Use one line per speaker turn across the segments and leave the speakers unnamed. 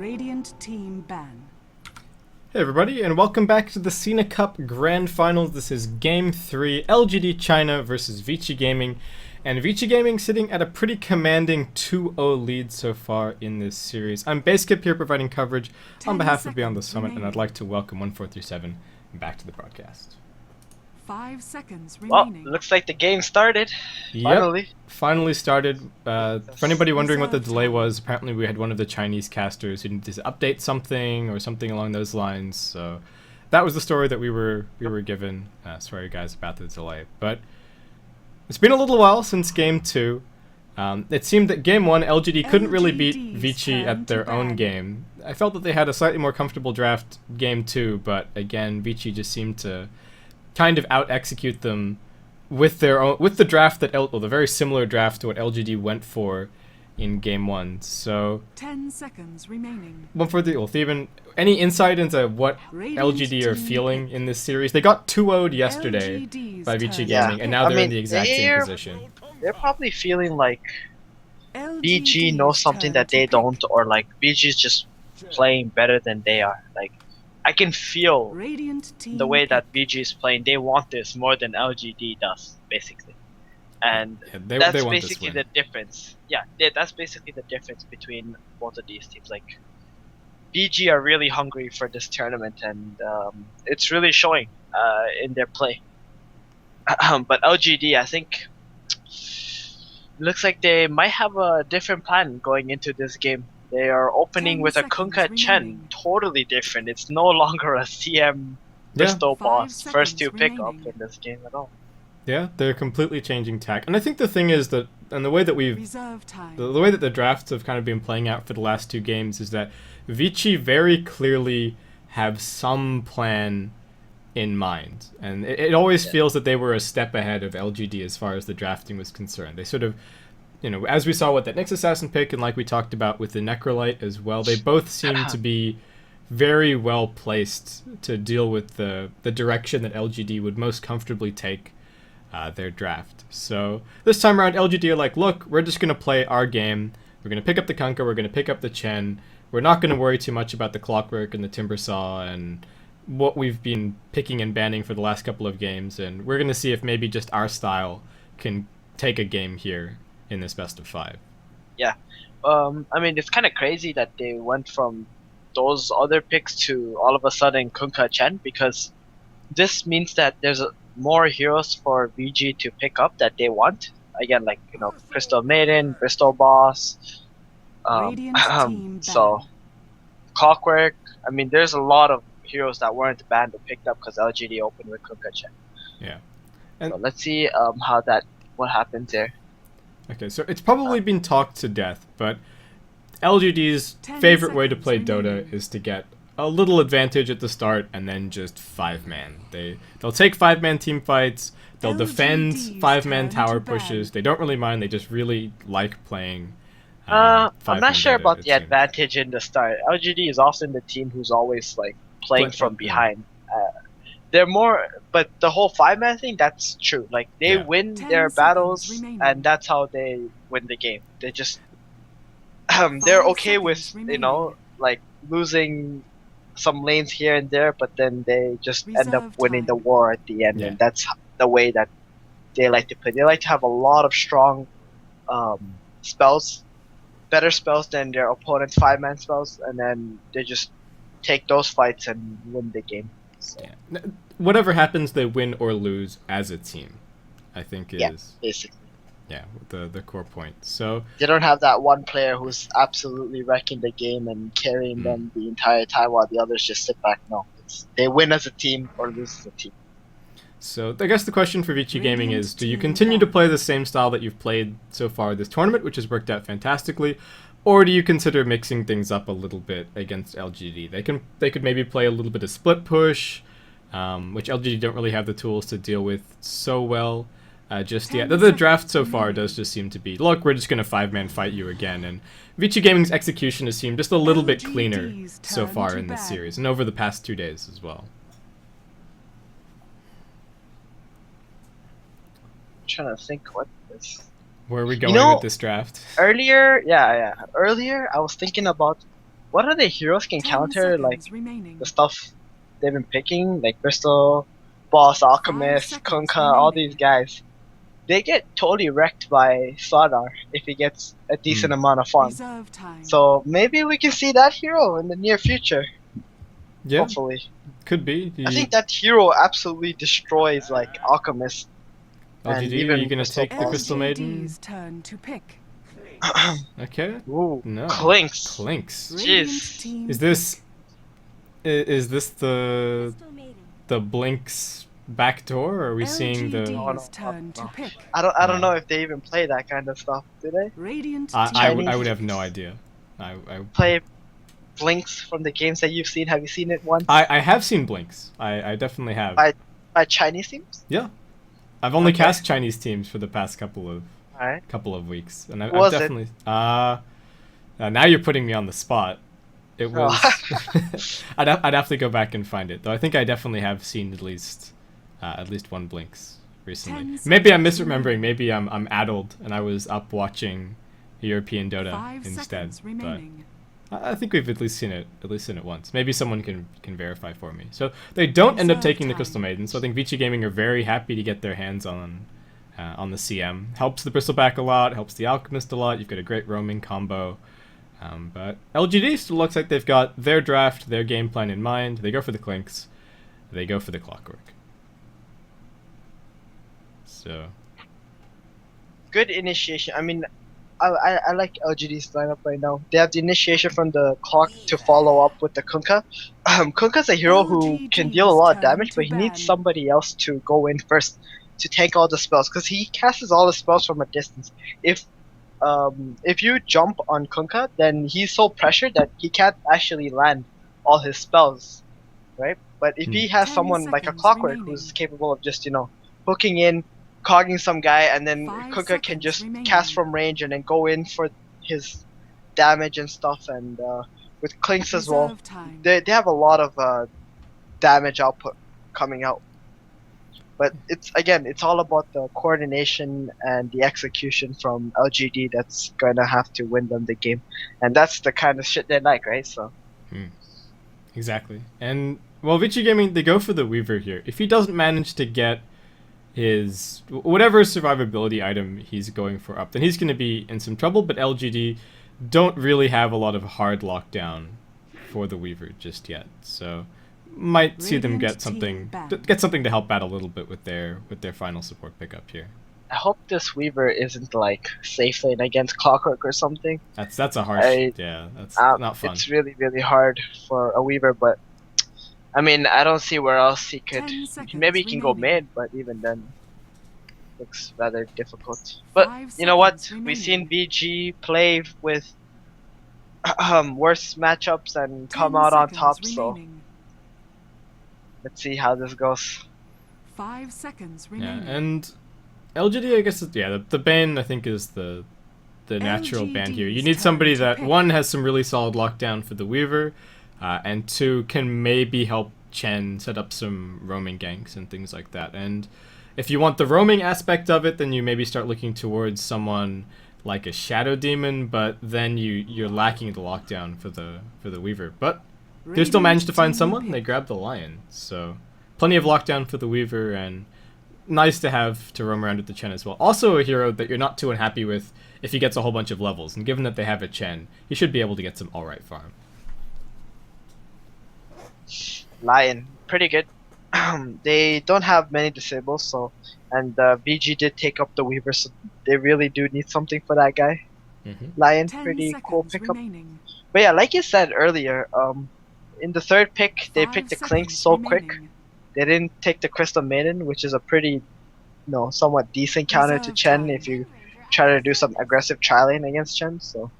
Radiant team ban.
Hey everybody, and welcome back to the Sina Cup Grand Finals. This is Game 3, LGD China versus Vici Gaming. And Vici Gaming sitting at a pretty commanding 2-0 lead so far in this series. I'm Baseskip here providing coverage on behalf of Beyond the Summit, and I'd like to welcome 1437 back to the broadcast.
5 seconds
Well,
remaining.
looks like the game started.
Finally started. For anybody wondering what the delay was, apparently we had one of the Chinese casters who needed to update something or something along those lines. So that was the story that we were given. Sorry guys about the delay, but it's been a little while since Game 2. It seemed that Game 1, LGD couldn't really beat Vici at their own game. I felt that they had a slightly more comfortable draft Game 2, but again, Vici just seemed to kind of out-execute them with the draft that the very similar draft to what LGD went for in Game 1. So
10 seconds remaining.
Theban, any insight into what LGD are feeling in this series? They got 2-0'd yesterday by Vici Gaming, and now they're in the exact same position.
They're probably feeling like
LGD's
BG knows something that they don't, or like BG's just playing better than they are. Like, I can feel
Radiant team
the way that BG is playing. They want this more than LGD does, basically. And that's
they want
basically
this win.
the difference. Yeah, that's basically the difference between both of these teams. Like, BG are really hungry for this tournament, and it's really showing in their play. But LGD, I think, looks like they might have a different plan going into this game. They are opening
10
with a
seconds
Kunkka Chen,
remaining.
totally different. It's no longer a CM Bristol
5
boss, first to
seconds
pick up
remaining.
in this game at all.
Yeah, they're completely changing tack. And I think the thing is that, and the way that
Reserve time.
the way that the drafts have kind of been playing out for the last two games is that Vici very clearly have some plan in mind. And it always feels that they were a step ahead of LGD as far as the drafting was concerned. They sort of, as we saw with that Nyx Assassin pick, and like we talked about with the Necrolite as well, they both seem to be very well placed to deal with the direction that LGD would most comfortably take their draft. So this time around, LGD are like, look, we're just going to play our game. We're going to pick up the Kunkka, we're going to pick up the Chen. We're not going to worry too much about the Clockwork and the Timbersaw and what we've been picking and banning for the last couple of games, and we're going to see if maybe just our style can take a game here in this best of 5.
Yeah. I mean, it's kind of crazy that they went from those other picks to all of a sudden Kunkka Chen, because this means that there's more heroes for VG to pick up that they want. Again, like, Crystal Maiden, Bristol Boss,
Radiant team
so
ban.
Clockwork. I mean, there's a lot of heroes that weren't banned but picked up because LGD opened with Kunkka Chen.
Yeah.
So let's see what happens there.
Okay, so it's probably been talked to death, but LGD's
10
favorite way to play
seconds
Dota
remaining.
is to get a little advantage at the start and then just 5-man. They'll take 5-man team fights, they'll defend
LGD's
5-man
turn
tower
to ban.
pushes. They don't really mind, they just really like playing
I'm
5-man
not sure
Dota,
about
it
the
seems.
advantage in the start. LGD is often the team who's always like playing from behind. They're more, but the whole 5-man thing, that's true. Like, they
Yeah.
win
10
their
seconds
battles,
remaining.
and that's how they win the game. They just they're
5
okay with
seconds remaining.
like losing some lanes here and there, but then they just end up
Reserve
winning the
time.
war at the end,
Yeah.
and that's the way that they like to play. They like to have a lot of strong spells, better spells than their opponent's 5-man spells, and then they just take those fights and win the game. So,
Yeah. Whatever happens, they win or lose as a team, I think
yeah,
is
basically.
the core point. So
They don't have that one player who's absolutely wrecking the game and carrying them the entire time while the others just sit back. No, they win as a team or lose as a team.
So I guess the question for Vici Gaming
Radiant
is, do you
team
continue to
ban.
play the same style that you've played so far this tournament, which has worked out fantastically, or do you consider mixing things up a little bit against LGD? They could maybe play a little bit of split push, which LGD don't really have the tools to deal with so well just yet.
10
The draft so
seconds
far
remaining.
does just seem to be, look, we're just going to 5-man fight you again, and Vici Gaming's execution has seemed just a little bit cleaner
LGD's
so
turn
far
to
in this
ban.
series, and over the past 2 days as well.
I'm trying to think what this.
Where are we going
know-
with this draft?
Earlier I was thinking about what other heroes can
10
counter like
seconds remaining.
the stuff they've been picking, like Crystal, Boss, Alchemist,
seconds
Kunkka, all
remaining.
these guys. They get totally wrecked by Slardar if he gets a decent amount of farm.
Reserve time.
So maybe we can see that hero in the near future.
Yeah,
Hopefully.
could be.
I think that hero absolutely destroys like Alchemist. and
LGD, are
even
you gonna
Crystal
take the
Balls.
Crystal Maiden?
LGD's turn to pick.
Okay.
Ooh,
No.
Clinks.
Clinks.
Radiant
Jeez.
team
Is this the Blink's back door? Or are we seeing the?
LGD's turn to pick.
I don't
No.
know if they even play that kind of stuff, do they?
Radiant team
I would
Chinese.
have no idea. I
Play Blinks from the games that you've seen. Have you seen it once?
I have seen Blinks. I definitely have.
By Chinese teams?
Yeah. I've only
Okay.
cast Chinese teams for the past couple
Alright.
of weeks, and I've
Was it?
definitely. Now you're putting me on the spot. It
Oh.
was. I'd have to go back and find it, though. I think I definitely have seen at least one Blinks recently.
10
Maybe I'm
seconds
misremembering.
remaining.
Maybe I'm addled, and I was up watching European Dota
5
instead.
seconds
But
remaining.
I think we've at least seen it once. Maybe someone can verify for me. So they don't end up
Reserve
taking the
time.
Crystal Maiden. So I think Vici Gaming are very happy to get their hands on the CM. Helps the Bristleback a lot. Helps the Alchemist a lot. You've got a great roaming combo. But LGD still looks like they've got their draft, their game plan in mind. They go for the Clinks. They go for the Clockwork. So
Good initiation. I mean, I like LGD's lineup right now. They have the initiation from the clock to follow up with the Kunkka. Kunkka's a hero who can deal a lot of damage, but he needs somebody else to go in first to tank all the spells, because he casts all the spells from a distance. If you jump on Kunkka, then he's so pressured that he can't actually land all his spells, right? But if he has
10
someone like a
seconds
Clockwork
remaining.
who's capable of just, hooking in, cogging some guy, and then
5
Kunkka can
seconds
just
remaining.
cast from range and then go in for his damage and stuff, and with Clinks as well,
Reserve time.
they have a lot of damage output coming out. But it's all about the coordination and the execution from LGD that's going to have to win them the game. And that's the kind of shit they like, right? So
exactly. And well, Vici Gaming, they go for the Weaver here. If he doesn't manage to get his whatever survivability item he's going for up, then he's going to be in some trouble. But LGD don't really have a lot of hard lockdown for the Weaver just yet, so might see them
Radiant
get something
team back.
get something to help out a little bit with their final support pickup here.
I hope this Weaver isn't like safe lane against Clockwork or something.
That's a harsh. That's not fun.
It's really, really hard for a Weaver, but I mean, I don't see where else he could.
10 seconds
Maybe he can go
remaining.
mid, but even then, looks rather difficult. But
5
you know what?
seconds
We've seen
remaining.
VG play with worse matchups and
10
come out on
seconds
top. So
remaining.
let's see how this goes.
5 seconds
Yeah,
remaining.
and LGD, I guess, the Bane, I think, is the natural ban here. You need
LGD's
somebody
turn to
that,
pick.
one, has some really solid lockdown for the Weaver, and two, can maybe help Chen set up some roaming ganks and things like that. And if you want the roaming aspect of it, then you maybe start looking towards someone like a Shadow Demon, but then you're lacking the lockdown for the Weaver. But they still managed to find
Radiant
someone.
team
They
pick.
grabbed the Lion, so plenty of lockdown for the Weaver, and nice to have to roam around with the Chen as well. Also a hero that you're not too unhappy with if he gets a whole bunch of levels, and given that they have a Chen, he should be able to get some alright farm.
Lion, pretty good. They don't have many disables, so and VG did take up the Weaver, so they really do need something for that guy. Lion,
10
pretty cool
seconds
pickup.
remaining.
But yeah, like you said earlier, in the third pick, they
5
picked the
seconds
Clinks so quick.
remaining.
They didn't take the Crystal Maiden, which is a pretty, somewhat decent counter to
Reserve
Chen
time.
if you try to do some aggressive tri-lane against Chen. So,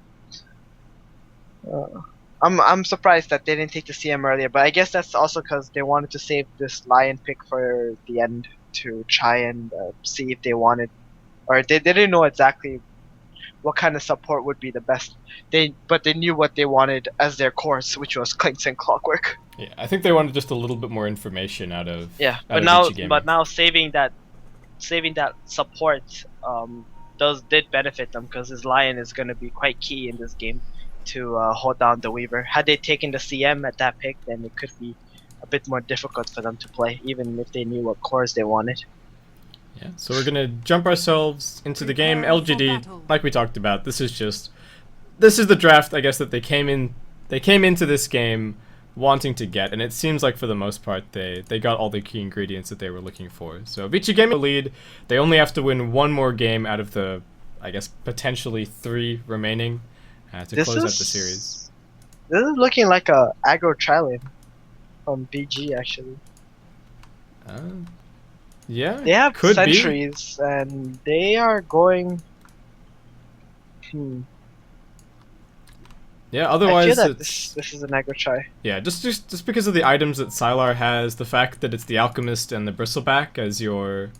I'm surprised that they didn't take the CM earlier, but I guess that's also because they wanted to save this Lion pick for the end to try and see if they wanted, or they didn't know exactly what kind of support would be the best. But they knew what they wanted as their course, which was Clinks and Clockwork.
Yeah, I think they wanted just a little bit more information out of
Yeah,
out
but
of
now
Vici Gaming.
saving that support did benefit them, because his Lion is going to be quite key in this game. to hold down the Weaver. Had they taken the CM at that pick, then it could be a bit more difficult for them to play, even if they knew what cores they wanted.
Yeah, so we're gonna jump ourselves into the game.
Prepare for
LGD,
battle.
like we talked about, this is the draft, I guess, that they came into this game wanting to get, and it seems like for the most part they got all the key ingredients that they were looking for. So Vici Gaming lead. They only have to win one more game out of the, I guess, potentially 3 remaining to close out the series.
This is looking like a aggro tri-lane from BG actually.
Yeah,
They have
could be.
sentries and they are going.
Yeah,
I
otherwise
feel that
it's
this is an aggro try.
yeah, just because of the items that Sylar has, the fact that it's the Alchemist and the Bristleback as your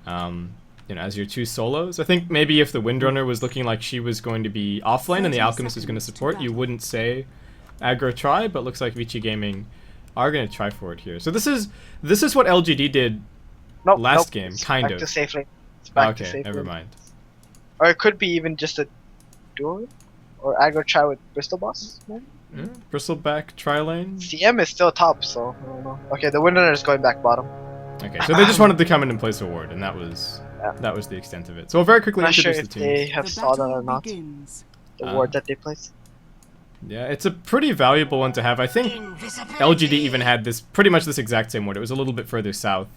as your 2 solos. I think maybe if the Windrunner was looking like she was going to be offlane and the
30
Alchemist is going to
seconds to
support, you
battle.
wouldn't say aggro try, but looks like Vici Gaming are going to try for it here. So this is what LGD did
Nope,
last
nope,
game,
it's
kind
back
of.
to safe lane. It's back to
Okay,
safe
never
lane.
mind.
Or it could be even just a duel or aggro try with Bristol Boss. Maybe?
Yeah, Bristleback tri lane.
CM is still top, so I don't know. Okay, the Windrunner is going back bottom.
Okay, so they just wanted to come in and place a ward, and that was
Yeah.
the extent of it. So we'll very quickly
I'm not sure
introduce
if
the teams.
they have
The
saw that or
battle
not.
begins.
The
Ah.
ward that they placed.
Yeah, it's a pretty valuable one to have. I think LGD even had pretty much this exact same ward. It was a little bit further south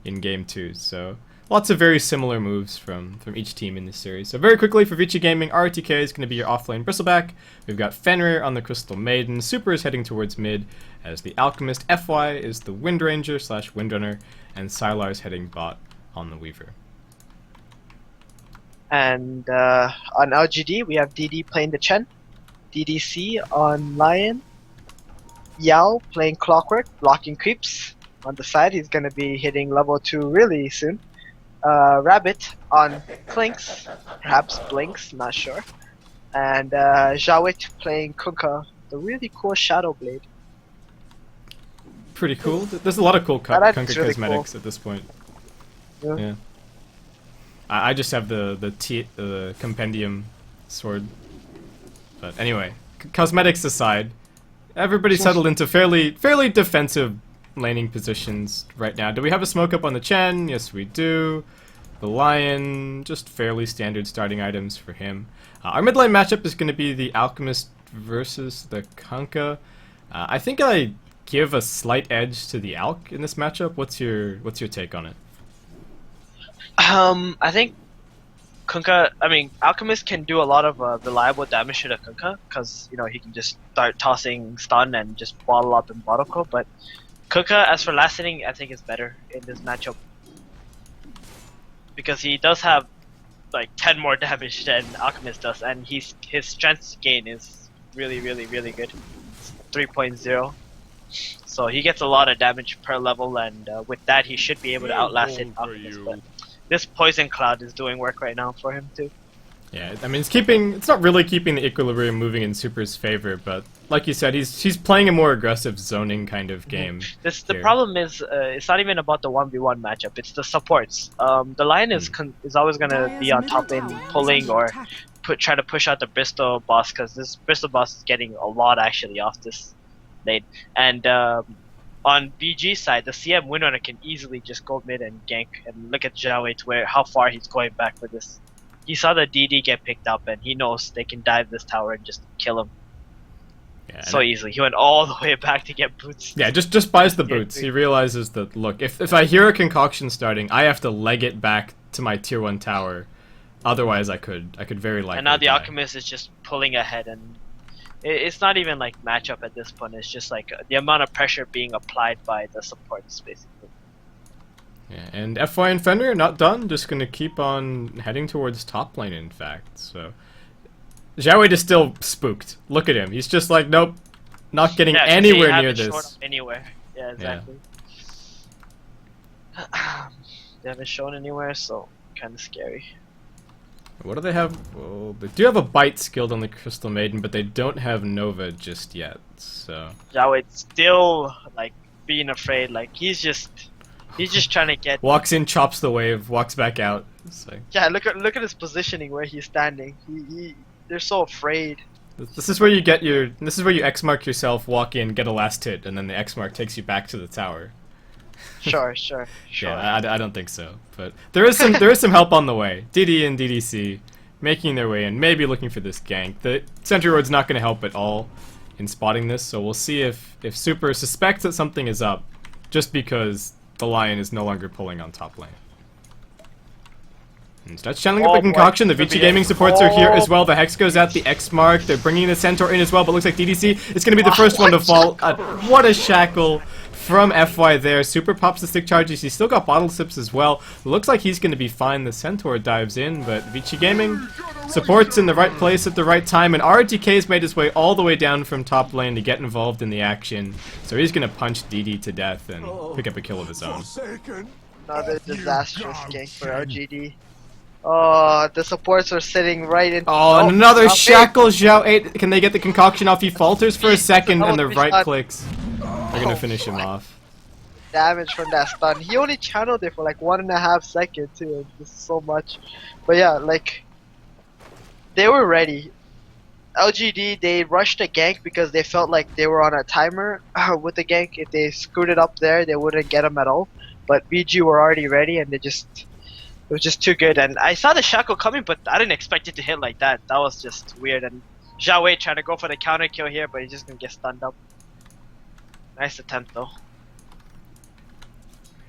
in game 2, so lots of very similar moves from each team in this series. So very quickly for Vici Gaming, RTK is going to be your offlane Bristleback. We've got Fenrir on the Crystal Maiden. Super is heading towards mid as the Alchemist. FY is the Windranger / Windrunner, and Sylar is heading bot on the Weaver.
And on LGD, we have DD playing the Chen, DDC on Lion, Yao playing Clockwork, blocking creeps. On the side, he's going to be hitting level 2 really soon. Rabbit on Clinks, perhaps Blinks, not sure. And Jawit playing Kunkka, the really cool Shadow Blade.
Pretty cool. There's a lot of cool
That item's
Kunkka
really
cosmetics at this point.
Yeah.
Yeah. I just have the compendium sword. But anyway, cosmetics aside, everybody settled into fairly defensive laning positions right now. Do we have a smoke up on the Chen? Yes, we do. The Lion, just fairly standard starting items for him. Our mid lane matchup is going to be the Alchemist versus the Kunkka. I think I give a slight edge to the Alch in this matchup. What's your take on it?
I think Alchemist can do a lot of reliable damage to the Kunkka, because he can just start tossing stun and just bottle up and bottle kill. But Kunkka, as for last hitting, I think is better in this matchup because he does have like 10 more damage than Alchemist does, and his strength gain is really good, 3.0. So he gets a lot of damage per level, and with that he should be able to outlast it. Alchemist, but this poison cloud is doing work right now for him too.
Yeah, I mean it's not really keeping the equilibrium moving in Super's favor, but like you said, he's playing a more aggressive zoning kind of game.
The problem is it's not even about the 1v1 matchup, it's the supports. The Lion is always gonna be on top lane pulling or try to push out the Bristol boss, because this Bristol boss is getting a lot actually off this lane. And on BG side, the CM Windrunner can easily just go mid and gank, and look at Jawei how far he's going back with this. He saw the DD get picked up, and he knows they can dive this tower and just kill him so easily. He went all the way back to get boots.
Yeah, just buys the boots. He realizes that, look, if I hear a concoction starting, I have to leg it back to my tier 1 tower. Otherwise, I could very likely
And now the
die.
Alchemist is just pulling ahead, and it's not even like matchup at this point. It's just like the amount of pressure being applied by the supports, basically.
Yeah, and FY and Fenrir not done. Just gonna keep on heading towards top lane. In fact, so Xiaowei is still spooked. Look at him. He's just like, nope, not getting anywhere near this.
Anywhere. Yeah, exactly. They haven't shown anywhere, so kind of scary.
What do they have? Well, they do have a bite skilled on the Crystal Maiden, but they don't have Nova just yet. So
Jawed's still like being afraid. Like he's just trying to get.
Walks in, chops the wave, walks back out. It's like,
Yeah, look at his positioning where he's standing. They're so afraid.
This is where you get your. This is where you X mark yourself, walk in, get a last hit, and then the X mark takes you back to the tower.
Sure.
Yeah, I don't think so, but there is some help on the way. DD and DDC making their way in, maybe looking for this gank. The Sentry Ward's not going to help at all in spotting this, so we'll see if Super suspects that something is up, just because the Lion is no longer pulling on top lane. And that's channeling up a concoction. The Vici Gaming supports are here as well. The Hex goes at the X mark. They're bringing the Centaur in as well, but looks like DDC is going to be the first one to fall. What a shackle from FY there. Super pops the stick charges. He's still got bottle sips as well. Looks like he's going to be fine. The Centaur dives in, but Vici Gaming supports in the right place at the right time, and RTK's made his way all the way down from top lane to get involved in the action. So he's going to punch DD to death and pick up a kill of his own.
Another disastrous gank for LGD. Oh, the supports are sitting right in.
Oh, and another shackle. Zhao 8. Can they get the concoction off? He falters for a second, and the right clicks are gonna finish him off.
Damage from that stun. He only channeled it for like 1.5 seconds too. This is so much. But yeah, like they were ready. LGD, they rushed the gank because they felt like they were on a timer with the gank. If they screwed it up there, they wouldn't get him at all. But BG were already ready, and it was just too good. And I saw the shackle coming, but I didn't expect it to hit like that. That was just weird. And Zhao Wei trying to go for the counter kill here, but he's just gonna get stunned up. Nice attempt though.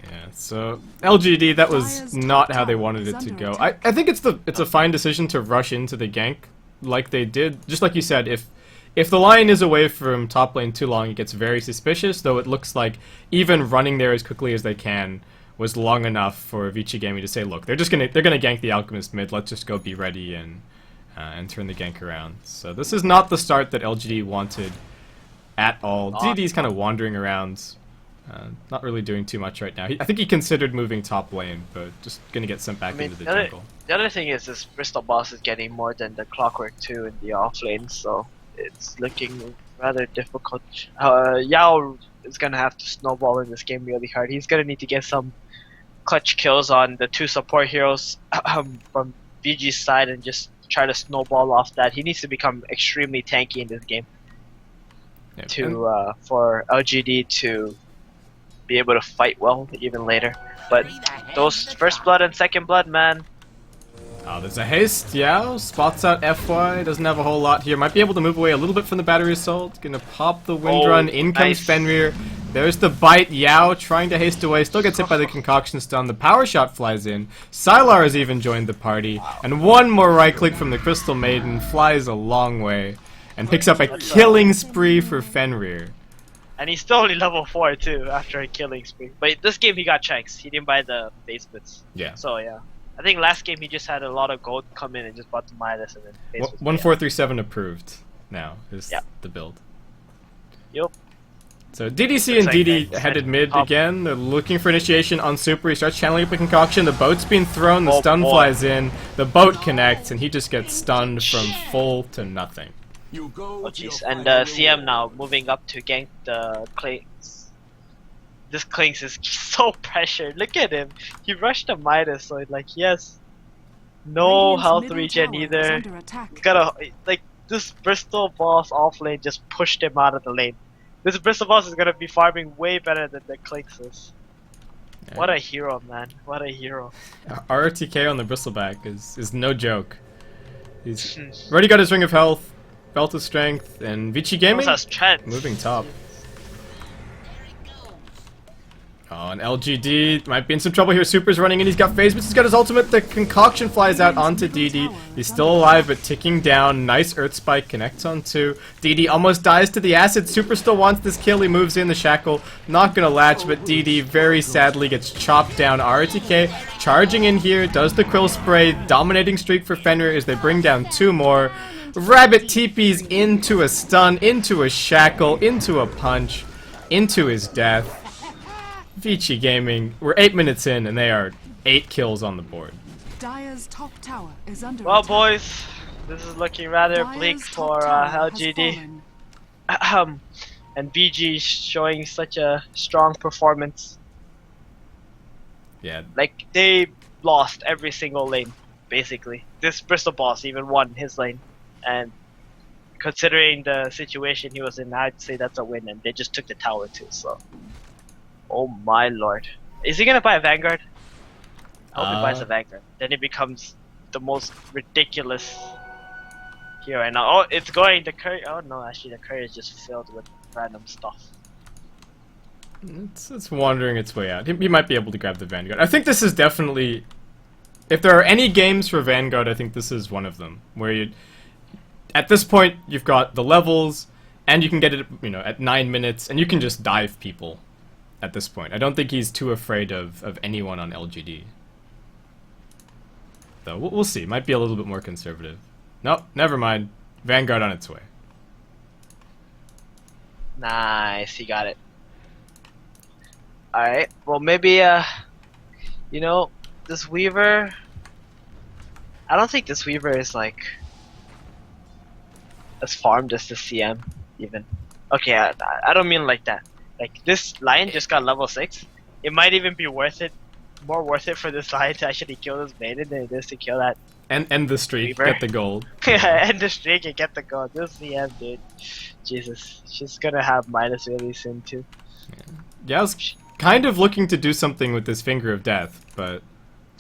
Yeah, so LGD, that was not how they wanted it to go. I think it's a fine decision to rush into the gank like they did. Just like you said, if the Lion is away from top lane too long, it gets very suspicious, though it looks like even running there as quickly as they can was long enough for Vici Gaming to say, look, they're gonna gank the Alchemist mid, let's just go be ready and turn the gank around. So this is not the start that LGD wanted at all. DD's kind of wandering around, not really doing too much right now. I think he considered moving top lane, but just gonna get sent back into the jungle.
The other thing is this Bristol boss is getting more than the Clockwork 2 in the off lane, so it's looking rather difficult. Yao is gonna have to snowball in this game really hard. He's gonna need to get some clutch kills on the two support heroes from VG's side and just try to snowball off that. He needs to become extremely tanky in this game for LGD to be able to fight well even later. But those first blood and second blood, man.
Oh, there's a haste. Yao spots out FY. Doesn't have a whole lot here. Might be able to move away a little bit from the battery assault. Gonna pop the wind run. In comes Fenrir. There's the bite. Yao trying to haste away. Still gets hit by the concoction stun. The power shot flies in. Sylar has even joined the party. And one more right click from the Crystal Maiden flies a long way and picks up a killing spree for Fenrir.
And he's still only level 4 too after a killing spree. But this game he got checks. He didn't buy the base bits.
Yeah.
So yeah. I think last game he just had a lot of gold come in and just bought the Midas and then base bits.
1437 approved now is the build.
Yep.
So DDC and DD headed mid again. They're looking for initiation on Super. He starts channeling up a concoction. The boat's being thrown. The stun flies in. The boat connects, and he just gets stunned from full to nothing.
Oh jeez. And CM now moving up to gank the Clinks. This Clinks is so pressured. Look at him. He rushed the Midas, so like he has no health regen either. He's got like this Bristol boss off lane just pushed him out of the lane. This Bristol boss is gonna be farming way better than the Clinks is. Yeah. What a hero, man. What a hero.
RTK on the Bristleback is no joke. He's already got his Ring of Health, Belt of Strength, and Vici Gaming moving top. Oh, and LGD might be in some trouble here. Super's running in. He's got phase, but he's got his ultimate. The concoction flies out onto DD. He's still alive, but ticking down. Nice Earth Spike connects on 2. DD almost dies to the acid. Super still wants this kill. He moves in the shackle. Not gonna latch, but DD very sadly gets chopped down. RTK charging in here. Does the Krill Spray. Dominating streak for Fenrir as they bring down 2 more. Rabbit TPs into a stun, into a shackle, into a punch, into his death. Vici Gaming, we're 8 minutes in and they are 8 kills on the board.
Dire's top tower is under
well,
attack.
boys, this is looking rather bleak for LGD. And BG showing such a strong performance.
Yeah.
Like, they lost every single lane, basically. This Bristol boss even won his lane. And considering the situation he was in, I'd say that's a win, and they just took the tower too. So, oh my lord, is he gonna buy a Vanguard? I hope he buys a Vanguard. Then it becomes the most ridiculous hero. And now, oh, it's going the courier. Oh no, actually the courier is just filled with random stuff.
It's wandering its way out. He might be able to grab the Vanguard. I think this is definitely, if there are any games for Vanguard, I think this is one of them. Where you, at this point, you've got the levels, and you can get it, you know, at 9 minutes, and you can just dive people. At this point, I don't think he's too afraid of anyone on LGD. Though we'll see. Might be a little bit more conservative. Nope, never mind. Vanguard on its way.
Nice, he got it. Alright, well maybe, you know, this Weaver, I don't think this Weaver is like as farmed as the CM even. Okay, I don't mean like that. Like, this Lion just got level 6. It might even be worth it, more worth it for this Lion to actually kill this maiden than it is to kill that.
And end the streak,
Weaver.
get the gold.
Yeah, end the streak and get the gold. This CM, dude. Jesus, she's gonna have minus really soon too.
Yeah, I was kind of looking to do something with this Finger of Death, but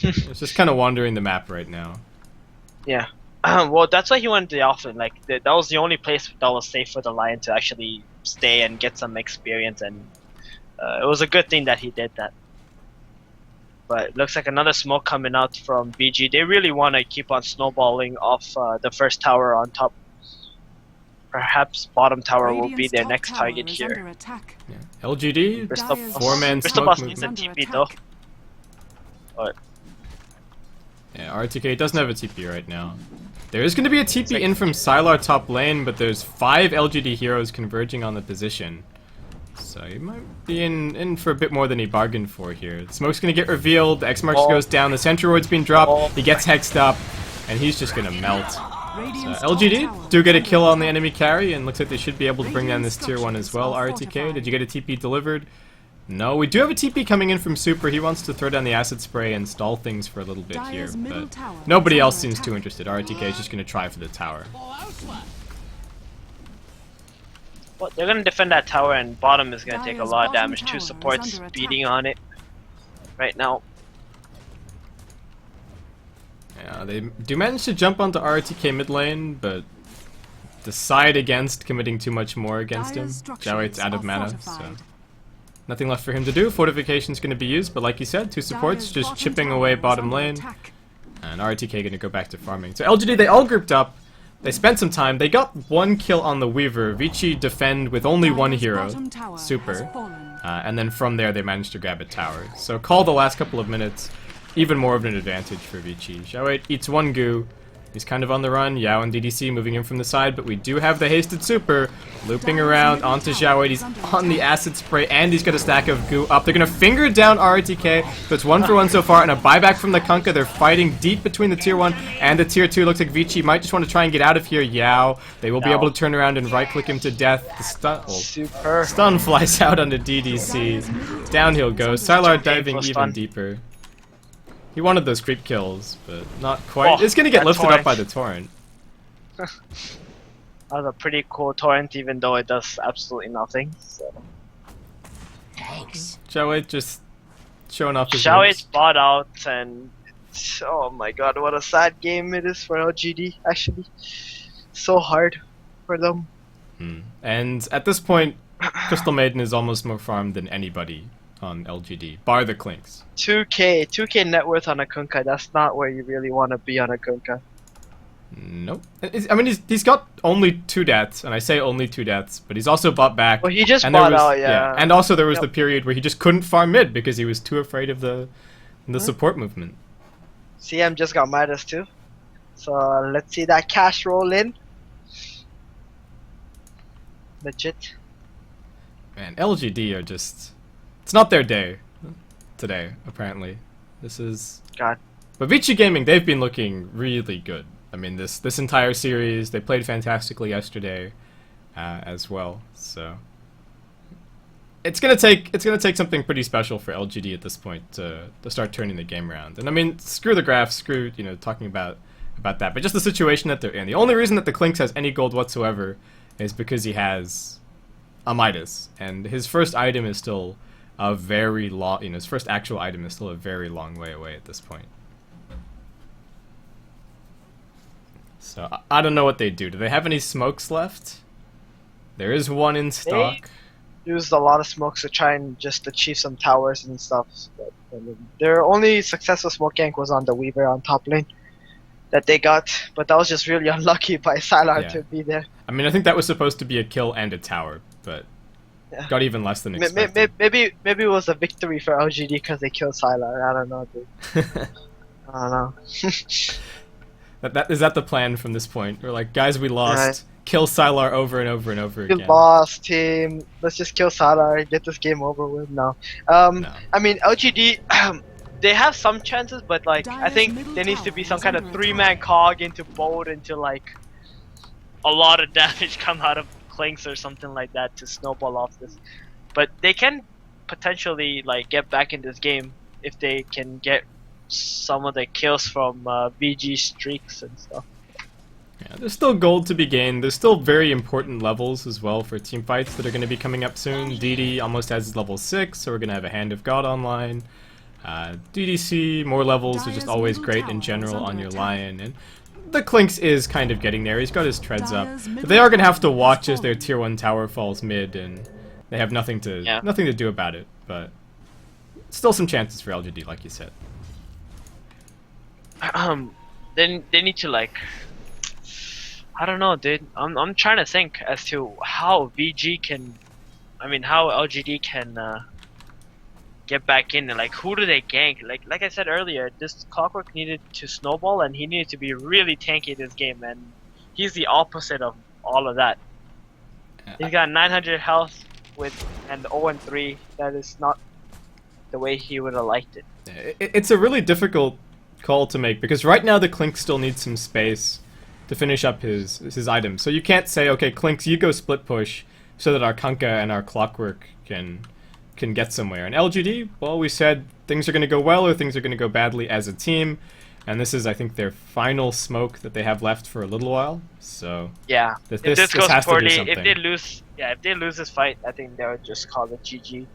it's just kind of wandering the map right now.
Yeah. Well, that's why he went to the offense. Like, that was the only place that was safe for the Lion to actually stay and get some experience, and it was a good thing that he did that. But it looks like another smoke coming out from BG. They really want to keep on snowballing off the first tower on top. Perhaps bottom tower will be their next target here.
Yeah. LGD,
Bristol
four-man
Bristol
smoke
Boss needs a
movement.
TP though. But
Yeah, RTK doesn't have a TP right now. There is going to be a TP in from Sylar top lane, but there's 5 LGD heroes converging on the position. So he might be in for a bit more than he bargained for here. The smoke's going to get revealed, the X-Marks goes down, the Centroid's being dropped, he gets hexed up, and he's just going to melt. So LGD do get a kill on the enemy carry, and looks like they should be able to bring down this tier 1 as well. RTK, did you get a TP delivered? No, we do have a TP coming in from Super. He wants to throw down the acid spray and stall things for a little bit here, but nobody else seems too interested. RTK is just going to try for the tower.
well, they're gonna defend that tower, and bottom is gonna take a lot of damage. 2 supports beating on it right now.
Yeah, they do manage to jump onto RTK mid lane, but decide against committing too much more against him. Jawait's out of mana, so nothing left for him to do. Fortification's going to be used, but like you said, 2 supports just chipping away bottom lane, and RTK going to go back to farming. So LGD, they all grouped up. They spent some time. They got 1 kill on the Weaver. Vici defend with only 1 hero, Super, and then from there they managed to grab a tower. So call the last couple of minutes. Even more of an advantage for Vici. Xiaowei eats 1 goo. He's kind of on the run. Yao and DDC moving in from the side, but we do have the hasted super looping around onto Xiaowei. He's on the acid spray, and he's got a stack of goo up. They're gonna finger down RTK. So it's 1 for 1 so far, and a buyback from the Kunkka. They're fighting deep between the tier 1 and the tier 2. Looks like Vici might just want to try and get out of here. Yao. They will be able to turn around and right-click him to death. The stun flies out onto DDC. Downhill goes. Sylar diving even deeper. He wanted those creep kills, but not quite. It's gonna get lifted up by the torrent.
That was a pretty cool torrent, even though it does absolutely nothing. So.
Thanks.
Xiaowei just showing off his
Xiaowei's bought out, and oh my god, what a sad game it is for LGD, actually. So hard for them.
And at this point, Crystal Maiden is almost more farmed than anybody on LGD, bar the Clinks.
2k net worth on a Kunkka, that's not where you really want to be on a Kunkka.
Nope. I mean, he's got only 2 deaths, and I say only 2 deaths, but he's also bought back.
Well, he just
and
bought out, yeah.
And also there was the period where he just couldn't farm mid because he was too afraid of the support movement.
CM just got minus 2. So let's see that cash roll in. Legit.
Man, LGD are just... It's not their day today, apparently. This is...
God.
But Vici Gaming, they've been looking really good. I mean, this entire series, they played fantastically yesterday as well. So it's gonna take something pretty special for LGD at this point to start turning the game around. And I mean, screw the graphs, screw talking about about that, but just the situation that they're in. The only reason that the Clinks has any gold whatsoever is because he has a Midas, and his first item is still a very long, his first actual item is still a very long way away at this point. So I don't know what they do. Do they have any smokes left? There is one in stock.
They used a lot of smokes to try and just achieve some towers and stuff. But, I mean, their only successful smoke gank was on the Weaver on top lane that they got, but that was just really unlucky by Sylar to be there.
I mean, I think that was supposed to be a kill and a tower, but got even less than expected.
Maybe it was a victory for LGD because they killed Sylar. I don't know, dude. I don't know.
Is that the plan from this point? We're like, guys, we lost. Kill Sylar over and over and over again.
We lost, team. Let's just kill Sylar and get this game over with. No.
No.
I mean, LGD, they have some chances, but like, I think there needs to be some kind of 3-man cog into bold into like a lot of damage come out of Clinks or something like that to snowball off this. But they can potentially like get back in this game if they can get some of the kills from VG streaks and stuff.
Yeah, there's still gold to be gained. There's still very important levels as well for team fights that are going to be coming up soon. DD almost has his level 6, so we're going to have a Hand of God online. DDC, more levels are just always great in general on your Lion. And the Clinks is kind of getting there. He's got his treads up. But they are going to have to watch as their tier 1 tower falls mid, and they have nothing to do about it. But still some chances for LGD, like you said.
Then they need to like, I don't know, dude. I'm trying to think as to how VG can, how LGD can get back in, and like who do they gank? Like I said earlier, this Clockwork needed to snowball, and he needed to be really tanky this game, and he's the opposite of all of that. He's got 900 health and 0-3. That is not the way he would have liked it.
It's a really difficult call to make because right now the Clink still needs some space to finish up his items. So you can't say, okay, Clinks, you go split push so that our Kunkka and our Clockwork can get somewhere. And LGD, well, we said things are going to go well or things are going to go badly as a team. And this is, I think, their final smoke that they have left for a little while. So
yeah,
this
goes
has
poorly,
to do something.
If they lose this fight, I think they would just call it GG.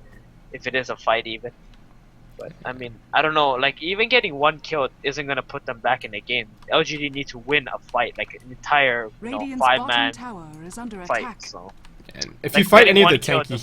If it is a fight, even. But I don't know. Like even getting one kill isn't gonna put them back in the game. LGD need to win a fight, like an entire 5-man fight. So.
And if you fight any of the tanky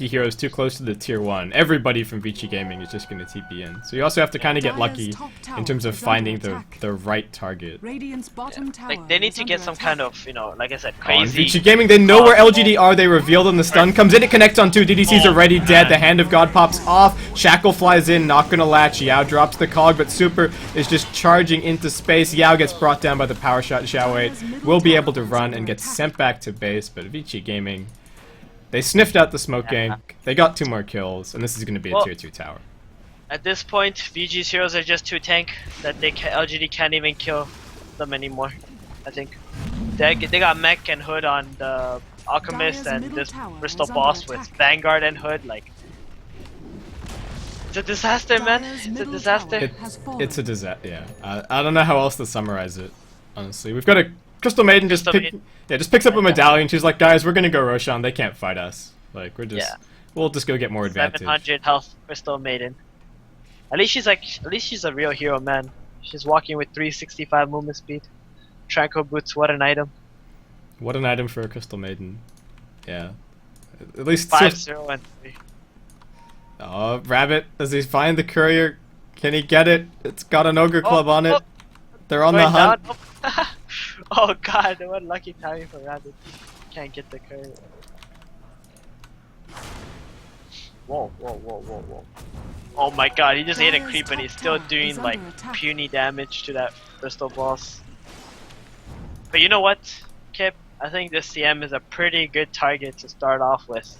heroes, too close to the tier 1, everybody from Vici Gaming is just going to TP in. So you also have to kind of get lucky in terms of finding the right target.
Like they need to get some kind of, like I said, crazy.
Vici Gaming, they know where LGD are, they reveal them, the stun comes in, it connects on 2, DDC's already dead, the Hand of God pops off, Shackle flies in, not gonna latch, Yao drops the cog, but Super is just charging into space, Yao gets brought down by the power shot, Xiao 8 will be able to run and get sent back to base, but Vici Gaming, they sniffed out the smoke gank, they got 2 more kills, and this is going to be a tier 2 tower.
At this point, VG's heroes are just too tank that LGD can't even kill them anymore, I think. They got Mech and Hood on the Alchemist and this Bristol boss with Vanguard and Hood, like... It's a disaster, man. It's a disaster.
It's a disaster, yeah. I don't know how else to summarize it, honestly. We've got a... Crystal Maiden just picks up a medallion. She's like, guys, we're gonna go Roshan. They can't fight us. Like we'll just go get more advantage.
700 health, Crystal Maiden. At least she's a real hero, man. She's walking with 365 movement speed. Tranquil boots, what an item.
What an item for a Crystal Maiden. Yeah. At least
5-0 and 3.
Oh, Rabbit, does he find the courier? Can he get it? It's got an ogre club on it. They're on the hunt.
Oh god, what lucky timing for Rabbit. Can't get the courier. Whoa. Oh my god, he just ate a creep and he's still doing like puny damage to that Bristol boss. But you know what, Kip? I think this CM is a pretty good target to start off with.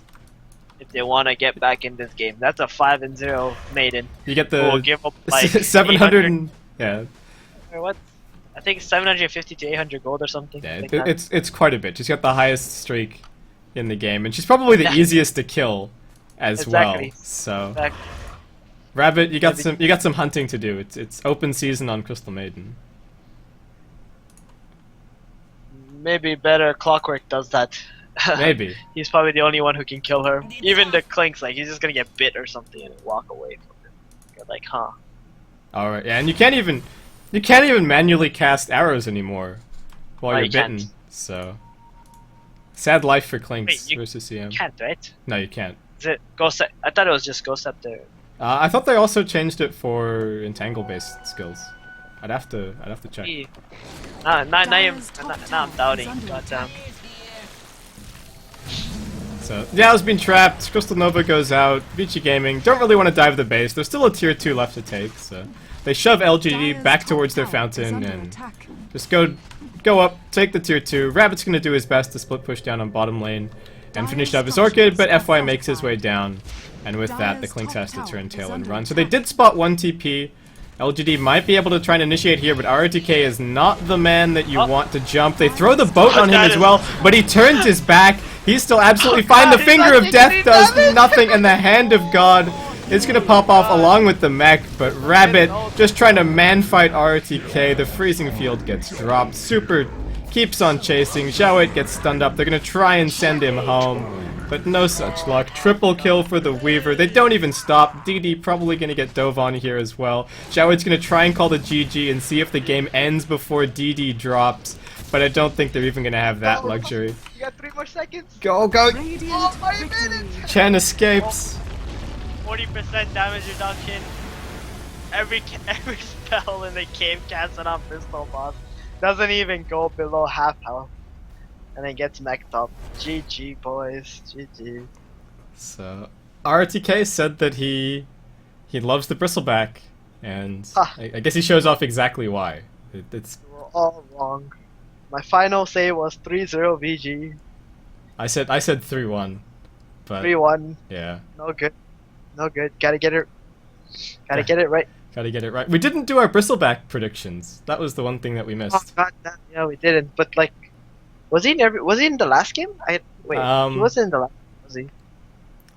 If they want to get back in this game. That's a 5-0 Maiden.
You get the
give up like
700 yeah.
Or what? I think 750 to 800 gold or something.
Yeah, it's quite a bit. She's got the highest streak in the game, and she's probably the easiest to kill as well. So, Rabbit, you got some hunting to do. It's open season on Crystal Maiden.
Maybe better Clockwork does that.
Maybe.
He's probably the only one who can kill her. Even the Clink's like he's just gonna get bit or something and walk away from it. You're like, huh?
All right, yeah, and you can't even manually cast arrows anymore while
No,
you're
you
bitten.
can't.
So sad life for Clinks
Wait, you
versus CM.
Can't, right?
No, you can't.
Is it Ghost? I thought it was just Ghost Scepter.
I thought they also changed it for entangle-based skills. I'd have to check.
Now I'm
Dire's top tower
doubting.
is under
Goddamn.
So yeah, it's been trapped. Crystal Nova goes out. Vici Gaming don't really want to dive the base. There's still a tier 2 left to take, so they shove LGD
Dire's
back
top
towards their
tower is
fountain
under
and
attack.
just go up, take the tier 2. Rabbit's gonna do his best to split push down on bottom lane and finish up his Orchid, but FY makes his way down, and with that the Clinks has to turn tail and run. So they did spot 1 TP. LGD might be able to try and initiate here, but RTK is not the man that you want to jump. They throw the boat on him as well, but he turns his back. He's still absolutely fine. The Finger of Death does nothing, and the Hand of God is going to pop off along with the mech, but Rabbit just trying to man-fight RTK. The Freezing Field gets dropped. Super keeps on chasing. Xiaowei gets stunned up. They're going to try and send him home, but no such luck. Triple kill for the Weaver. They don't even stop. DD probably going to get dove on here as well. Xiaowei's going to try and call the GG and see if the game ends before DD drops, but I don't think they're even going to have that luxury.
You got 3 more seconds.
Go, go!
Radiant victory.
Chen escapes.
40% damage reduction. Every spell in the game casted on Bristol Boss doesn't even go below half health, and then gets mech'd up. GG boys, GG.
So RTK said that he loves the bristleback, and I guess he shows off exactly why. It's
You were all wrong. My final say was 3-0 VG.
I said 3-1, but
3-1.
yeah,
No good. No good. Gotta get it. Gotta get it right.
gotta get it right. We didn't do our bristleback predictions. That was the one thing that we
Oh
missed.
god damn. Yeah, we didn't. But like, was he in the last game? Wait, he wasn't in the last. Was he?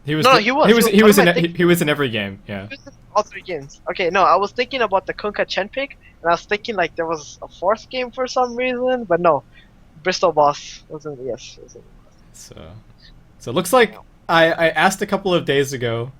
He was.
No, he was.
He was
What
in.
am I thinking?
He was in every game. Yeah.
He was in all 3 games. Okay, no, I was thinking about the Kunkka Chen pick, and I was thinking like there was a 4th game for some reason, but no, Bristol Boss wasn't. Yes, wasn't.
So it looks like I asked a couple of days ago,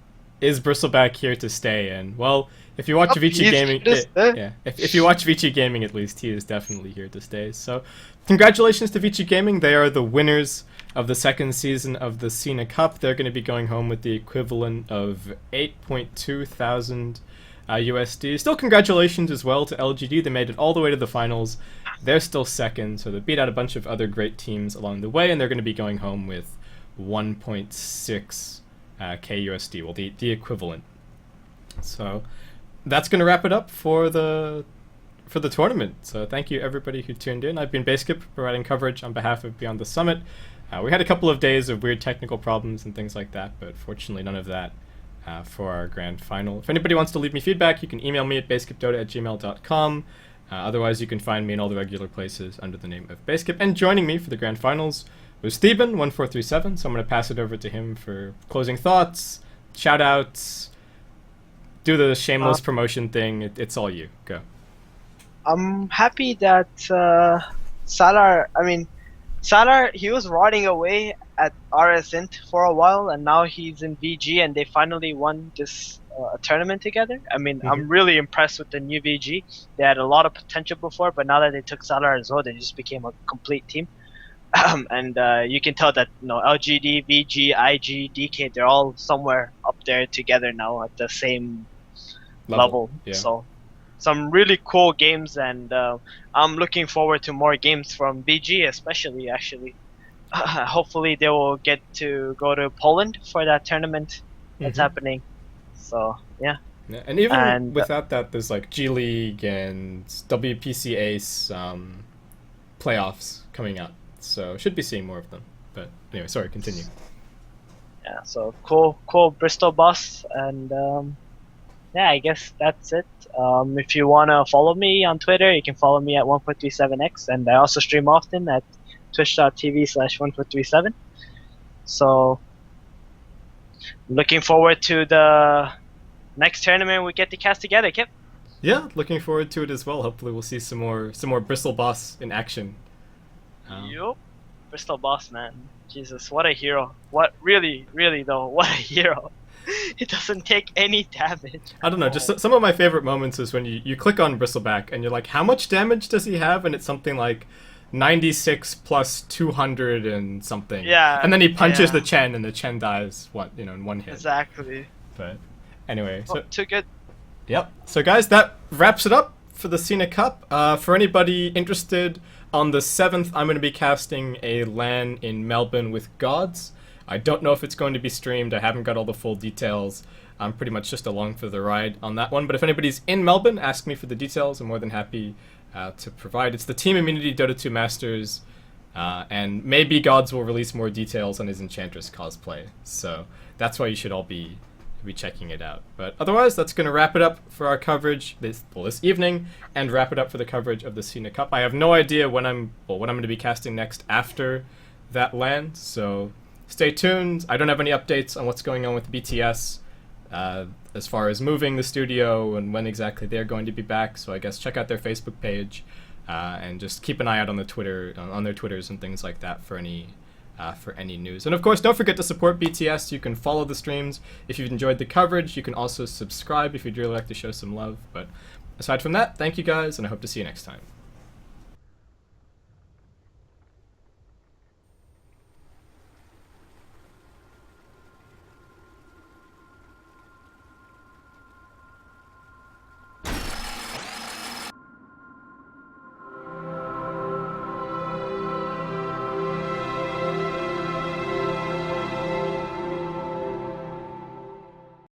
is Bristleback here to stay? And well, if you watch Vici
he's
Gaming,
here to stay.
yeah, if you watch Vici Gaming at least, he is definitely here to stay. So congratulations to Vici Gaming. They are the winners of the 2nd season of the Sina Cup. They're going to be going home with the equivalent of 8.2 thousand USD. Still congratulations as well to LGD. They made it all the way to the finals. They're still 2nd, so they beat out a bunch of other great teams along the way, and they're going to be going home with 1.6 KUSD, well, the equivalent. So that's going to wrap it up for the tournament. So thank you everybody who tuned in. I've been Baseskip, providing coverage on behalf of Beyond the Summit. We had a couple of days of weird technical problems and things like that, but fortunately none of that for our grand final. If anybody wants to leave me feedback, you can email me at baskipdota@gmail.com. Otherwise, you can find me in all the regular places under the name of Baseskip. And joining me for the grand finals was Theban1437, so I'm going to pass it over to him for closing thoughts, shout-outs, do the shameless promotion thing. It's all you. Go.
I'm happy that Salar, he was rotting away at RSint for a while, and now he's in VG, and they finally won this tournament together. I'm really impressed with the new VG. They had a lot of potential before, but now that they took Salar as well, they just became a complete team. And you can tell that LGD, VG, IG, DK, they're all somewhere up there together now at the same level.
Yeah.
So some really cool games, and I'm looking forward to more games from VG, especially actually. Hopefully they will get to go to Poland for that tournament that's happening. So yeah.
And even without that, there's like G League and WPC Ace playoffs coming out. So should be seeing more of them. But anyway, sorry, continue.
Yeah, so cool Bristol Boss, and yeah, I guess that's it. If you wanna follow me on Twitter, you can follow me at 1437x, and I also stream often at twitch.tv/1437. So looking forward to the next tournament we get to cast together, Kip.
Yeah, looking forward to it as well. Hopefully we'll see some more Bristol Boss in action
Yup. Bristol Boss, man. Jesus, what a hero. What, really, really though, what a hero. It doesn't take any damage.
I don't know, just some of my favorite moments is when you click on Bristleback and you're like, how much damage does he have? And it's something like 96 plus 200 and something.
Yeah.
And then he punches the Chen and the Chen dies, in one hit.
Exactly.
But anyway. So,
too good.
Yep. So guys, that wraps it up for the Sina Cup. For anybody interested, on the 7th, I'm going to be casting a LAN in Melbourne with Gods. I don't know if it's going to be streamed. I haven't got all the full details. I'm pretty much just along for the ride on that one. But if anybody's in Melbourne, ask me for the details. I'm more than happy to provide. It's the Team Immunity Dota 2 Masters. And maybe Gods will release more details on his Enchantress cosplay. So that's why you should all be checking it out. But otherwise, that's going to wrap it up for our coverage this evening, and wrap it up for the coverage of the Sina Cup. I have no idea when I'm going to be casting next after that LAN, so stay tuned. I don't have any updates on what's going on with BTS as far as moving the studio and when exactly they're going to be back, so I guess check out their Facebook page and just keep an eye out on the Twitter, on their Twitters and things like that for any news. And of course, don't forget to support BTS. You can follow the streams if you've enjoyed the coverage. You can also subscribe if you'd really like to show some love. But aside from that, thank you guys, and I hope to see you next time.